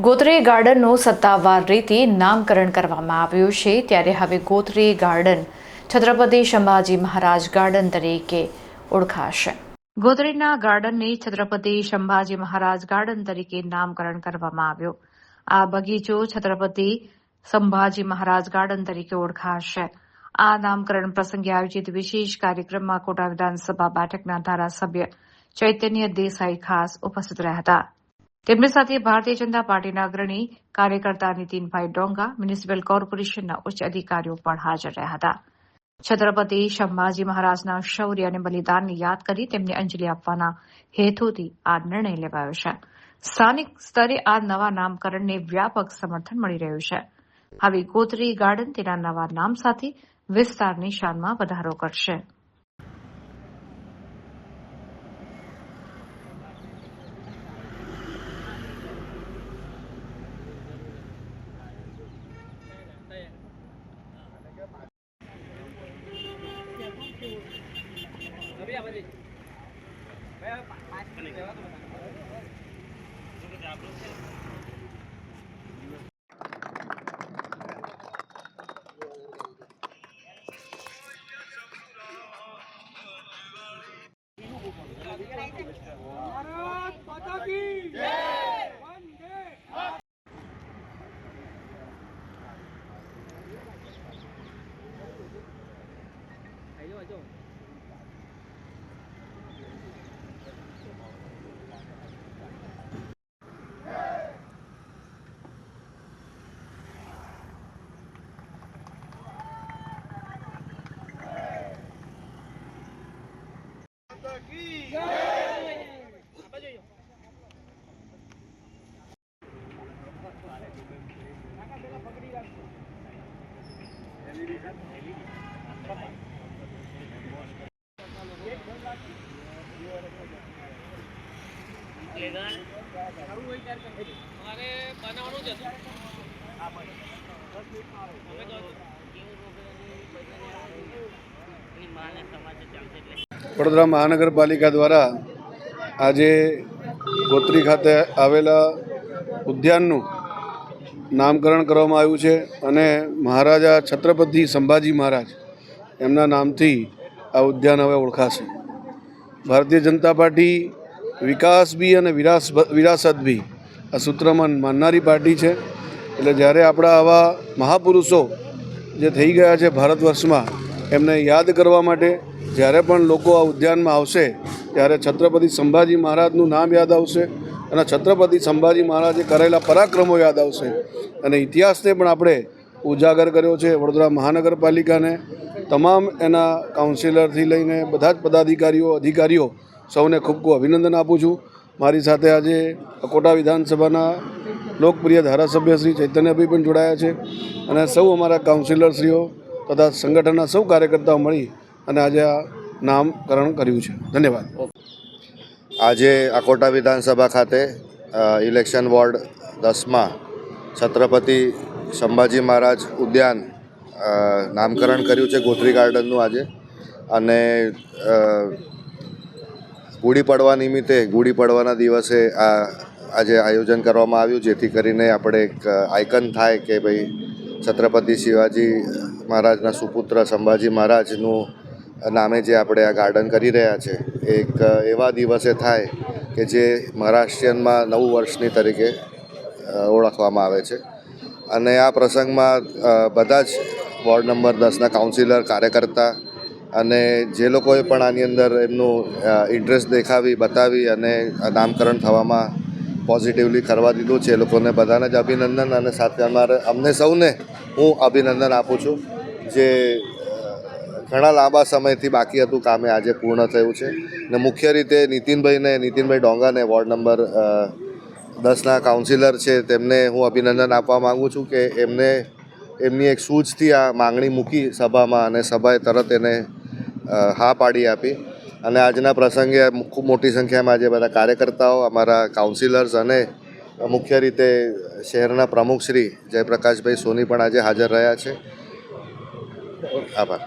ગોત્રી ગાર્ડનનું સત્તાવાર રીતે નામકરણ કરવામાં આવ્યું છે, ત્યારે હવે ગોત્રી ગાર્ડન છત્રપતિ સંભાજી મહારાજ ગાર્ડન તરીકે ઓળખાશે. ગોત્રીના ગાર્ડનને છત્રપતિ સંભાજી મહારાજ ગાર્ડન તરીકે નામકરણ કરવામાં આવ્યું. આ બગીચો છત્રપતિ સંભાજી મહારાજ ગાર્ડન તરીકે ઓળખાશે. આ નામકરણ પ્રસંગે આયોજિત વિશેષ કાર્યક્રમમાં કોટા વિધાનસભા બેઠકના ધારાસભ્ય ચૈતન્ય દેસાઈ ખાસ ઉપસ્થિત રહ્યા હતા. તેમની સાથે ભારતીય જનતા પાર્ટીના અગ્રણી કાર્યકર્તા નીતિનભાઈ ડોંગા, મ્યુનિસિપલ કોર્પોરેશનના ઉચ્ચ અધિકારીઓ પણ હાજર રહ્યા હતા. છત્રપતિ સંભાજી મહારાજના શૌર્ય અને બલિદાનને યાદ કરી તેમને અંજલિ આપવાના હેતુથી આ નિર્ણય લેવાયો છે. સ્થાનિક સ્તરે આ નવા નામકરણને વ્યાપક સમર્થન મળી રહ્યું છે. હવે ગોત્રી ગાર્ડન તેના નવા નામ સાથે વિસ્તારની શાનમાં વધારો કરશે. વડોદરા મહાનગરપાલિકા દ્વારા આજે ગોત્રી ખાતે આવેલા ઉદ્યાનનું નામકરણ કરવામાં આવ્યું છે અને મહારાજા છત્રપતિ સંભાજી મહારાજ એમના નામથી આ ઉદ્યાન હવે ઓળખાશે. ભારતીય જનતા પાર્ટી વિકાસ બી અને વિરાસત બી આ સૂત્રમાં માનનારી પાર્ટી છે. એટલે જ્યારે આપણા આવા મહાપુરુષો જે થઈ ગયા છે ભારત વર્ષમાં, એમને યાદ કરવા માટે જ્યારે પણ લોકો આ ઉદ્યાનમાં આવશે ત્યારે છત્રપતિ સંભાજી મહારાજનું નામ યાદ આવશે અને છત્રપતિ સંભાજી મહારાજે કરેલા પરાક્રમો યાદ આવશે અને ઇતિહાસને પણ આપણે ઉજાગર કર્યો છે. વડોદરા મહાનગરપાલિકાને તમામ એના કાઉન્સિલરથી લઈને બધા જ પદાધિકારીઓ, અધિકારીઓ સૌને ખૂબ ખૂબ અભિનંદન આપું છું. મારી સાથે આજે કોટા વિધાનસભાના લોકપ્રિય ધારાસભ્ય શ્રી ચૈતન્યભાઈ પણ જોડાયા છે અને સૌ અમારા કાઉન્સિલરશ્રીઓ તથા સંગઠનના સૌ કાર્યકર્તાઓ મળી અને આજે આ નામકરણ કર્યું છે. ધન્યવાદ. આજે અકોટા વિધાનસભા ખાતે ઇલેક્શન વોર્ડ 10માં છત્રપતિ સંભાજી મહારાજ ઉદ્યાન નામકરણ કર્યું છે ગોત્રી ગાર્ડનનું આજે. અને ગુડી પડવા નિમિત્તે, ગુડી પડવાના દિવસે આજે આયોજન કરવામાં આવ્યું, જેથી કરીને આપણે એક આઇકન થાય કે ભાઈ છત્રપતિ શિવાજી મહારાજના સુપુત્ર સંભાજી મહારાજનું નામે જે આપણે આ ગાર્ડન કરી રહ્યા છે, એક એવા દિવસે થાય કે જે મહારાષ્ટ્રીયનમાં નવું વર્ષની તરીકે ઓળખવામાં આવે છે. અને આ પ્રસંગમાં બધા જ વોર્ડ નંબર 10ના કાઉન્સિલર, કાર્યકર્તા અને જે લોકોએ પણ આની અંદર એમનું ઇન્ટરેસ્ટ બતાવી અને નામકરણ થવામાં પોઝિટિવલી કરવા દીધું છે, એ લોકોને બધાને જ અભિનંદન. અને સાથે અમને સૌને હું અભિનંદન આપું છું, જે ઘણા લાંબા સમયથી બાકી હતું કામે આજે પૂર્ણ થયું છે. ને મુખ્ય રીતે નીતિનભાઈ ડોંગાને વોર્ડ નંબર 10ના કાઉન્સિલર છે, તેમને હું અભિનંદન આપવા માગું છું કે એમની એક સૂઝથી આ માંગણી મૂકી સભામાં અને સભાએ તરત એને હા પાડી આપી. અને આજના પ્રસંગે ખૂબ મોટી સંખ્યામાં આજે બધા કાર્યકર્તાઓ, અમારા કાઉન્સિલર્સ અને મુખ્ય રીતે શહેરના પ્રમુખ શ્રી જયપ્રકાશભાઈ સોની પણ આજે હાજર રહ્યા છે. આભાર.